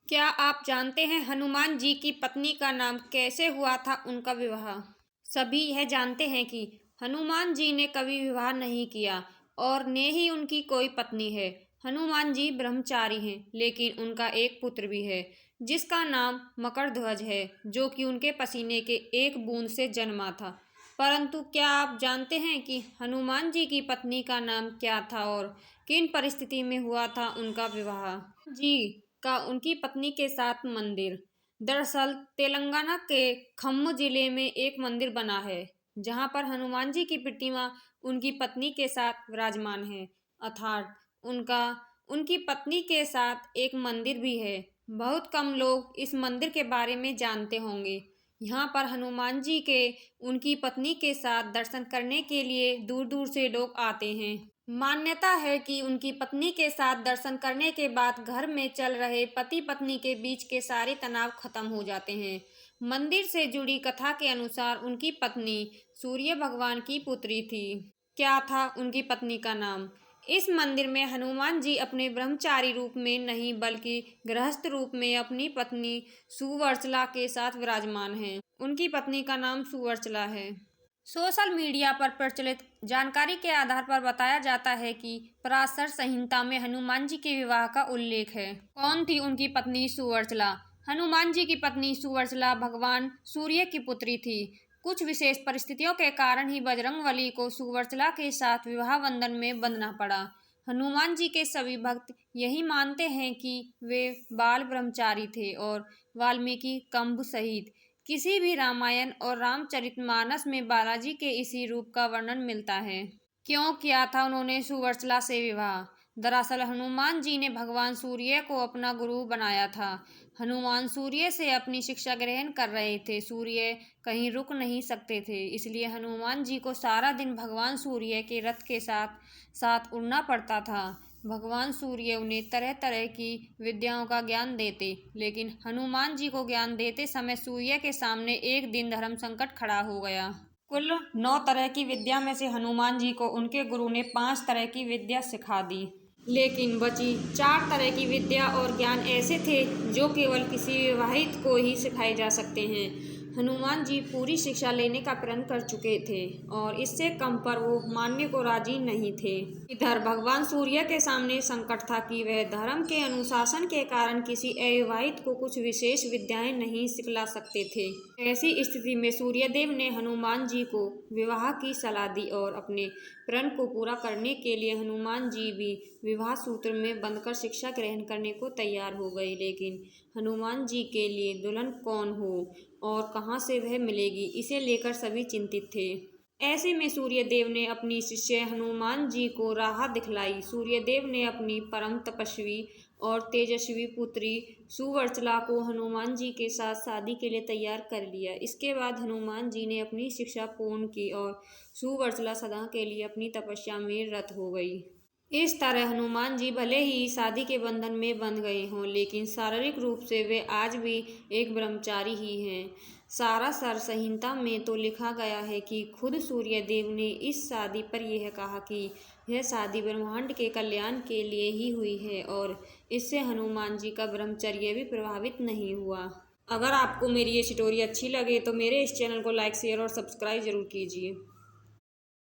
क्या आप जानते हैं हनुमान जी की पत्नी का नाम कैसे हुआ था उनका विवाह? सभी यह जानते हैं कि हनुमान जी ने कभी विवाह नहीं किया और न ही उनकी कोई पत्नी है। हनुमान जी ब्रह्मचारी हैं, लेकिन उनका एक पुत्र भी है जिसका नाम मकरध्वज है, जो कि उनके पसीने के एक बूंद से जन्मा था। परंतु क्या आप जानते हैं कि हनुमान जी की पत्नी का नाम क्या था और किन परिस्थिति में हुआ था उनका विवाह? जी का उनकी पत्नी के साथ मंदिर। दरअसल तेलंगाना के खम्मू जिले में एक मंदिर बना है जहां पर हनुमान जी की प्रतिमा उनकी पत्नी के साथ विराजमान है। अर्थात उनका उनकी पत्नी के साथ एक मंदिर भी है। बहुत कम लोग इस मंदिर के बारे में जानते होंगे। यहाँ पर हनुमान जी के उनकी पत्नी के साथ दर्शन करने के लिए दूर दूर से लोग आते हैं। मान्यता है कि उनकी पत्नी के साथ दर्शन करने के बाद घर में चल रहे पति पत्नी के बीच के सारे तनाव खत्म हो जाते हैं। मंदिर से जुड़ी कथा के अनुसार उनकी पत्नी सूर्य भगवान की पुत्री थी। क्या था उनकी पत्नी का नाम? इस मंदिर में हनुमान जी अपने ब्रह्मचारी रूप में नहीं बल्कि गृहस्थ रूप में अपनी पत्नी सुवर्चला के साथ विराजमान हैं। उनकी पत्नी का नाम सुवर्चला है। सोशल मीडिया पर प्रचलित जानकारी के आधार पर बताया जाता है कि पराशर संहिता में हनुमान जी के विवाह का उल्लेख है। कौन थी उनकी पत्नी सुवर्चला? हनुमान जी की पत्नी सुवर्चला भगवान सूर्य की पुत्री थी। कुछ विशेष परिस्थितियों के कारण ही बजरंगबली को सुवर्चला के साथ विवाह बंधन में बंधना पड़ा। हनुमान जी के सभी भक्त यही मानते हैं कि वे बाल ब्रह्मचारी थे और वाल्मीकि कंब सहित किसी भी रामायण और रामचरितमानस में बालाजी के इसी रूप का वर्णन मिलता है। क्यों किया था उन्होंने सुवर्चला से विवाह? दरअसल हनुमान जी ने भगवान सूर्य को अपना गुरु बनाया था। हनुमान सूर्य से अपनी शिक्षा ग्रहण कर रहे थे। सूर्य कहीं रुक नहीं सकते थे, इसलिए हनुमान जी को सारा दिन भगवान सूर्य के रथ के साथ साथ उड़ना पड़ता था। भगवान सूर्य उन्हें तरह तरह की विद्याओं का ज्ञान देते, लेकिन हनुमान जी को ज्ञान देते समय सूर्य के सामने एक दिन धर्म संकट खड़ा हो गया। कुल 9 तरह की विद्या में से हनुमान जी को उनके गुरु ने 5 तरह की विद्या सिखा दी, लेकिन बची 4 तरह की विद्या और ज्ञान ऐसे थे जो केवल किसी विवाहित को ही सिखाए जा सकते हैं। हनुमान जी पूरी शिक्षा लेने का प्रण कर चुके थे और इससे कम पर वो मानने को राजी नहीं थे। इधर भगवान सूर्य के सामने संकट था कि वह धर्म के अनुशासन के कारण किसी अविवाहित को कुछ विशेष विद्याएं नहीं सिखला सकते थे। ऐसी स्थिति में सूर्यदेव ने हनुमान जी को विवाह की सलाह दी और अपने प्रण को पूरा करने के लिए हनुमान जी भी विवाह सूत्र में बंधकर शिक्षा ग्रहण करने को तैयार हो गए। लेकिन हनुमान जी के लिए दुल्हन कौन हो और कहाँ से वह मिलेगी, इसे लेकर सभी चिंतित थे। ऐसे में सूर्यदेव ने अपनी शिष्य हनुमान जी को राह दिखलाई। सूर्यदेव ने अपनी परम तपस्वी और तेजस्वी पुत्री सुवर्चला को हनुमान जी के साथ शादी के लिए तैयार कर लिया। इसके बाद हनुमान जी ने अपनी शिक्षा पूर्ण की और सुवर्चला सदा के लिए अपनी तपस्या में रत हो गई। इस तरह हनुमान जी भले ही शादी के बंधन में बंध गए हों, लेकिन शारीरिक रूप से वे आज भी एक ब्रह्मचारी ही हैं। सारासर संहिता में तो लिखा गया है कि खुद सूर्यदेव ने इस शादी पर यह कहा कि यह शादी ब्रह्मांड के कल्याण के लिए ही हुई है और इससे हनुमान जी का ब्रह्मचर्य भी प्रभावित नहीं हुआ। अगर आपको मेरी ये स्टोरी अच्छी लगे तो मेरे इस चैनल को लाइक, शेयर और सब्सक्राइब जरूर कीजिए।